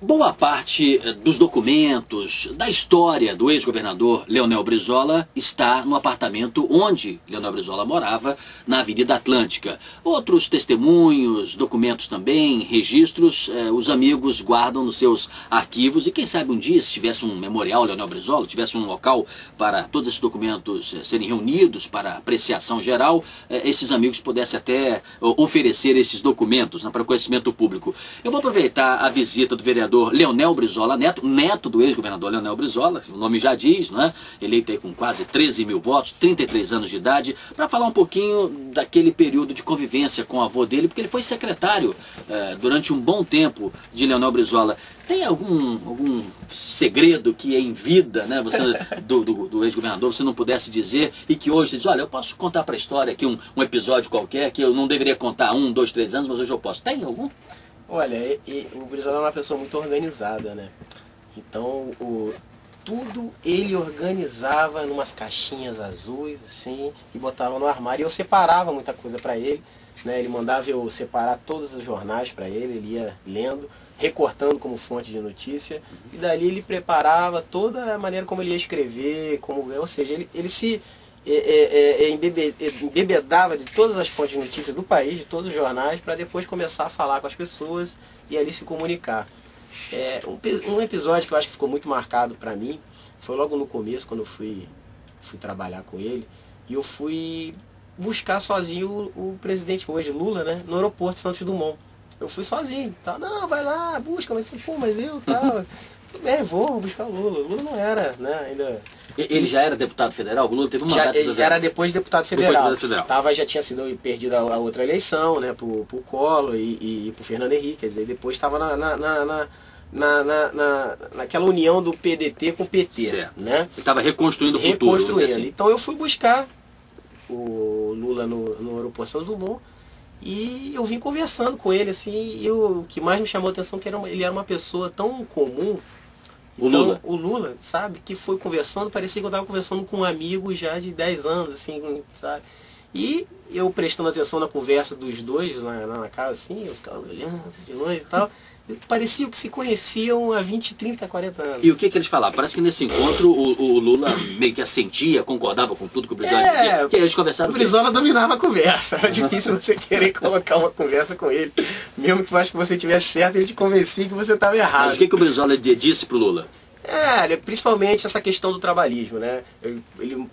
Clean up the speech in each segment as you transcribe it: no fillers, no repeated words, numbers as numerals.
Boa parte dos documentos, da história do ex-governador Leonel Brizola está no apartamento onde Leonel Brizola morava, na Avenida Atlântica. Outros testemunhos, documentos também, registros, os amigos guardam nos seus arquivos e quem sabe um dia, se tivesse um memorial Leonel Brizola, tivesse um local para todos esses documentos serem reunidos para apreciação geral, esses amigos pudessem até oferecer esses documentos para o conhecimento público. Eu vou aproveitar a visita do vereador Leonel Brizola Neto, neto do ex-governador Leonel Brizola, o nome já diz, né? Eleito aí com quase 13 mil votos, 33 anos de idade, para falar um pouquinho daquele período de convivência com o avô dele, porque ele foi secretário durante um bom tempo de Leonel Brizola. Tem algum segredo que em vida, né, você, do ex-governador, você não pudesse dizer e que hoje você diz, olha, eu posso contar para a história aqui um episódio qualquer que eu não deveria contar há 1, 2, 3 anos, mas hoje eu posso. Tem algum? Olha, o Brizola é uma pessoa muito organizada, né? Então, tudo ele organizava numas caixinhas azuis, assim, e botava no armário. E eu separava muita coisa para ele, né? Ele mandava eu separar todos os jornais para ele, ele ia lendo, recortando como fonte de notícia. E dali ele preparava toda a maneira como ele ia escrever, ou seja, ele se embebedava de todas as fontes de notícia do país, de todos os jornais, para depois começar a falar com as pessoas e ali se comunicar. Um episódio que eu acho que ficou muito marcado para mim foi logo no começo, quando eu fui trabalhar com ele, e eu fui buscar sozinho o presidente hoje, Lula, né, no aeroporto de Santos Dumont. Eu fui sozinho, tá? Não, vai lá, busca, mas eu, tal. Tudo bem, vou buscar o Lula. O Lula não era, né, ainda... Ele já era deputado federal? O Lula teve uma mandato federal? Era depois de deputado federal. Já tinha sido perdido a outra eleição, né, pro Collor e pro Fernando Henrique. Quer dizer, depois estava naquela união do PDT com o PT. Certo. Né? Ele estava reconstruindo o futuro. Assim. Então eu fui buscar o Lula no aeroporto Santos Dumont e eu vim conversando com ele, assim, e o que mais me chamou a atenção é que ele era uma pessoa tão comum. Então, o Lula, sabe, que foi conversando, parecia que eu estava conversando com um amigo já de 10 anos, assim, sabe? E eu prestando atenção na conversa dos dois lá na casa, assim, eu ficava olhando de longe e tal. Parecia que se conheciam há 20, 30, 40 anos. E o que eles falavam? Parece que nesse encontro o Lula meio que assentia, concordava com tudo que o Brizola dizia. Que eles conversaram. O Brizola dominava a conversa. Era difícil você querer colocar uma conversa com ele. Mesmo que eu acho que você tivesse certo, ele te convencia que você estava errado. Mas o que o Brizola disse pro Lula? Principalmente essa questão do trabalhismo, né? Ele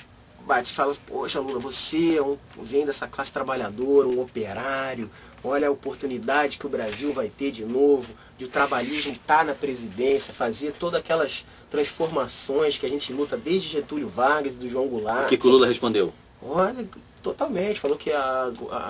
bate e fala, poxa Lula, você vem dessa classe trabalhadora, um operário, olha a oportunidade que o Brasil vai ter de novo, de o trabalhismo estar na presidência, fazer todas aquelas transformações que a gente luta desde Getúlio Vargas e do João Goulart. O que o Lula respondeu? Olha, totalmente, falou que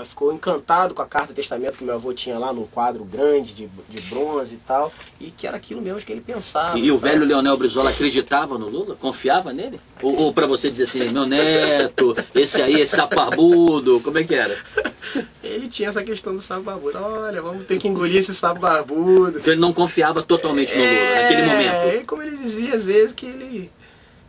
ficou encantado com a carta de testamento que meu avô tinha lá num quadro grande de bronze e tal, e que era aquilo mesmo que ele pensava. E o velho Leonel Brizola acreditava no Lula? Confiava nele? Ou para você dizer assim, meu neto, esse sapo barbudo, como é que era? Ele tinha essa questão do sapo barbudo. Olha, vamos ter que engolir esse sapo barbudo. Então ele não confiava totalmente no Lula naquele momento. Como ele dizia às vezes que ele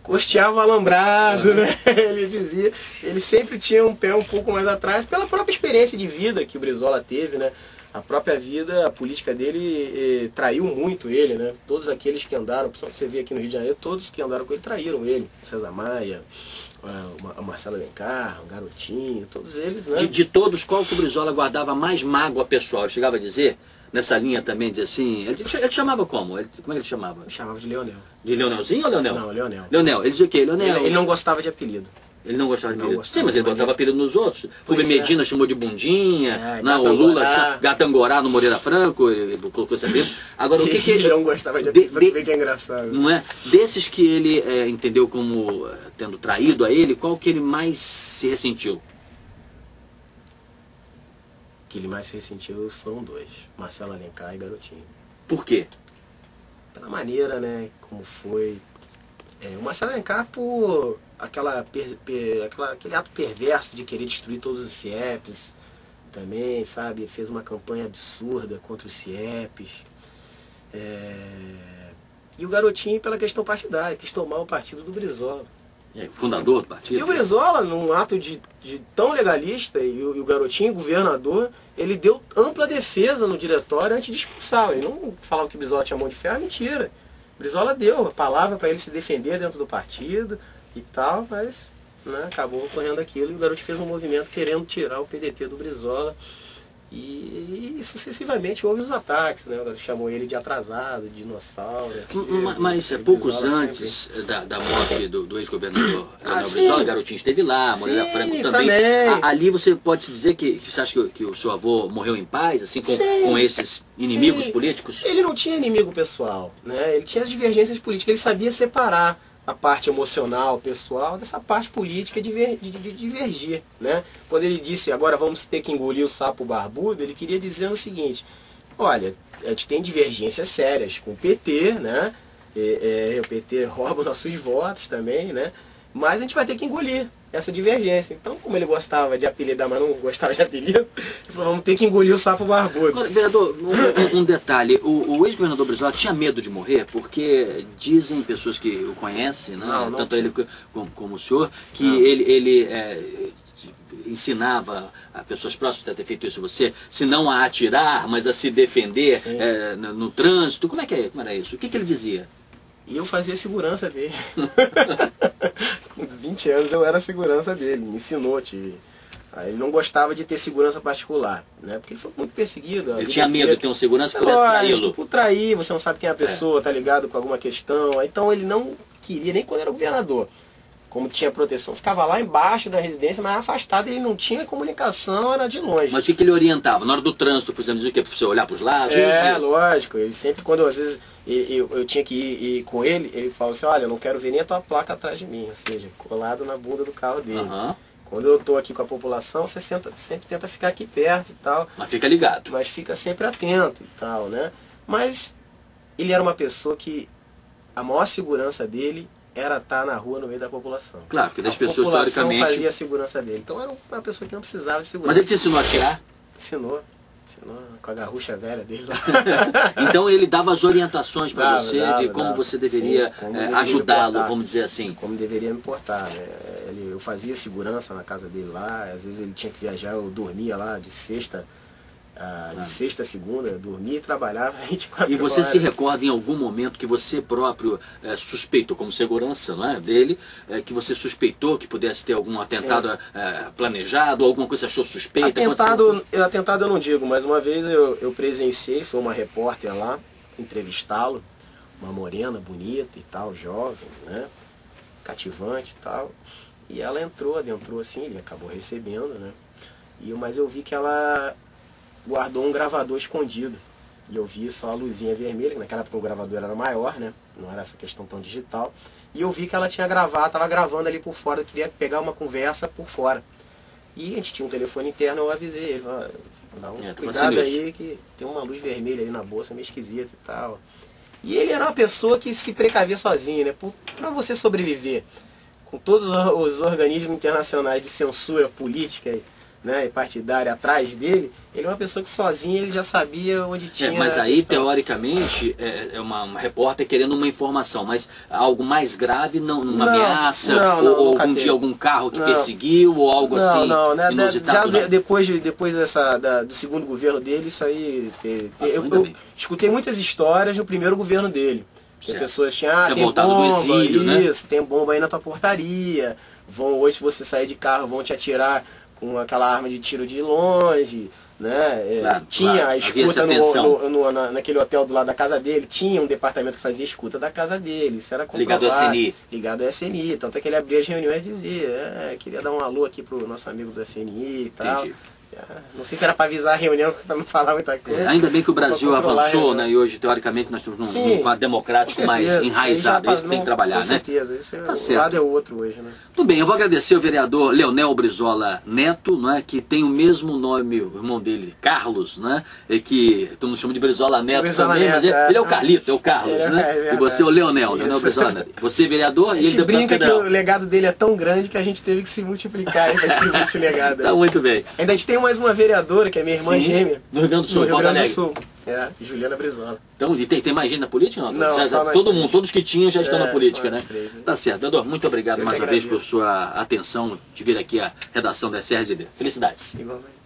costeava o alambrado, né? Ele dizia, ele sempre tinha um pé um pouco mais atrás, pela própria experiência de vida que o Brizola teve, né? A própria vida, a política dele traiu muito ele, né? Todos aqueles que andaram, você vê aqui no Rio de Janeiro, todos que andaram com ele traíram ele. César Maia, a Marcela Alencar, o Garotinho, todos eles, né? De todos, qual que o Brizola guardava mais mágoa pessoal? Ele chegava a dizer... Nessa linha também, de assim... Ele te chamava como? Como é que ele chamava? Eu chamava de Leonel. De Leonelzinho ou Leonel? Não, Leonel. Leonel. Ele dizia o quê? Leonel. Ele não gostava de apelido. Ele não gostava de apelido? Sim, mas ele botava apelido nos outros. Rubem Medina chamou de Bundinha, o Lula, Gatangorá no Moreira Franco, ele colocou esse apelido. Agora, o que ele... não gostava de apelido, você vê que é engraçado. Não é? Desses que ele entendeu como tendo traído a ele, qual que ele mais se ressentiu? Que ele mais se ressentiu foram dois, Marcela Alencar e Garotinho. Por quê? Pela maneira, né, como foi. O Marcelo Alencar por aquele ato perverso de querer destruir todos os CIEPs também, sabe? Fez uma campanha absurda contra os CIEPs. E o Garotinho pela questão partidária, quis tomar o partido do Brizola. Fundador do partido. E o Brizola, num ato de tão legalista, e o Garotinho, governador, ele deu ampla defesa no diretório antes de expulsar. Ele não falava que o Brizola tinha mão de ferro, é mentira. O Brizola deu a palavra para ele se defender dentro do partido e tal, mas né, acabou ocorrendo aquilo e o Garotinho fez um movimento querendo tirar o PDT do Brizola. E sucessivamente houve os ataques, né? Chamou ele de atrasado, de dinossauro. Mas poucos antes da morte do ex-governador Leonel Brizola, o Garotinho esteve lá, Moreira Franco também. Ali você pode dizer que você acha que o seu avô morreu em paz, assim, com esses inimigos políticos? Ele não tinha inimigo pessoal, né? Ele tinha as divergências políticas, ele sabia separar a parte emocional, pessoal, dessa parte política de divergir, né? Quando ele disse, agora vamos ter que engolir o sapo barbudo, ele queria dizer o seguinte, olha, a gente tem divergências sérias com o PT, né? O PT rouba nossos votos também, né? Mas a gente vai ter que engolir essa divergência. Então, como ele gostava de apelidar, mas não gostava de apelido, ele falou, vamos ter que engolir o sapo barbudo. Agora, vereador, um detalhe, o ex-governador Brizola tinha medo de morrer, porque dizem pessoas que o conhecem, né? Tanto ele como o senhor, que ele ensinava a pessoas próximas, deve ter feito isso você, se não a atirar, mas a se defender no trânsito. Como era isso? O que ele dizia? E eu fazia segurança dele. Com 20 anos eu era segurança dele, me ensinou. Ele não gostava de ter segurança particular, né? Porque ele foi muito perseguido. Ele tinha medo de ter um segurança que pudesse traí-lo. Por trair, você não sabe quem é a pessoa, tá ligado com alguma questão. Então ele não queria, nem quando era governador. Como tinha proteção, ficava lá embaixo da residência, mas afastado, ele não tinha comunicação, era de longe. Mas o que ele orientava? Na hora do trânsito, por exemplo, dizia que é para você olhar para os lados? Lógico. Ele sempre, quando às vezes eu tinha que ir com ele, ele falava assim, olha, eu não quero ver nem a tua placa atrás de mim, ou seja, colado na bunda do carro dele. Quando eu tô aqui com a população, você sempre tenta ficar aqui perto e tal. Mas fica ligado. Mas fica sempre atento e tal, né? Mas ele era uma pessoa que a maior segurança dele era estar na rua no meio da população. Claro, porque das pessoas, historicamente... A população fazia a segurança dele. Então era uma pessoa que não precisava de segurança. Mas ele te ensinou a atirar? Ensinou com a garrucha velha dele lá. Então ele dava as orientações para você de como você deveria ajudá-lo, vamos dizer assim. Como deveria me portar, né? Eu fazia segurança na casa dele lá, às vezes ele tinha que viajar, eu dormia lá de sexta a segunda, dormia e trabalhava 24 horas. E você se recorda em algum momento que você próprio suspeitou, como segurança, não é, dele, que você suspeitou que pudesse ter algum atentado planejado, ou alguma coisa que você achou suspeita? Atentado eu não digo, mas uma vez eu presenciei, foi uma repórter lá, entrevistá-lo, uma morena, bonita e tal, jovem, né, cativante e tal, e ela adentrou assim, ele acabou recebendo, né, mas eu vi que ela guardou um gravador escondido. E eu vi só a luzinha vermelha, que naquela época o gravador era maior, né? Não era essa questão tão digital. E eu vi que ela tinha estava gravando ali por fora, queria pegar uma conversa por fora. E a gente tinha um telefone interno, eu avisei ele, dá um cuidado aí que tem uma luz vermelha aí na bolsa, meio esquisita e tal. E ele era uma pessoa que se precavia sozinho, né? Para você sobreviver com todos os organismos internacionais de censura política né, e partidária atrás dele, ele é uma pessoa que sozinho ele já sabia onde tinha... mas aí, teoricamente, é uma repórter querendo uma informação, mas algo mais grave, uma ameaça, ou algum dia algum carro que perseguiu, ou algo assim inusitado? Já depois do segundo governo dele, isso aí... Eu escutei muitas histórias no primeiro governo dele. As pessoas tinham, tem bomba, do exílio, tem bomba aí na tua portaria, hoje se você sair de carro, vão te atirar com aquela arma de tiro de longe, né? Tinha a escuta naquele hotel do lado da casa dele, tinha um departamento que fazia escuta da casa dele, isso era comprovado. Ligado ao SNI. Ligado ao SNI, tanto é que ele abria as reuniões e dizia, queria dar um alô aqui pro nosso amigo do SNI e tal. Entendi. Não sei se era para avisar a reunião, para não falar muita coisa. Ainda bem que o Brasil avançou, né? E hoje, teoricamente, nós estamos num quadro democrático mais enraizado. É isso que tem que trabalhar, né? Com certeza, o lado é o outro hoje, né? Tudo bem, eu vou agradecer o vereador Leonel Brizola Neto, né? Que tem o mesmo nome, o irmão dele, Carlos, né? E que todo mundo chama de Brizola Neto também, mas ele é o Carlito, é o Carlos, né? E você é o Leonel Brizola Neto. Você é vereador e ele é deputado brinca federal. Que o legado dele é tão grande que a gente teve que se multiplicar para distribuir esse legado. Tá muito bem. Ainda a gente tem mais uma vereadora, que é minha irmã gêmea. No Rio Grande do Sul, no Rio Grande do Sul. Juliana Brizola. Então, e tem mais gente na política? Não, só nós todo três. mundo, todos que tinham já estão na política, né? Três, né? Tá certo. Doutor, muito obrigado Eu mais que uma vez agradeço. por sua atenção de vir aqui à redação da SRZD. Felicidades. Igualmente.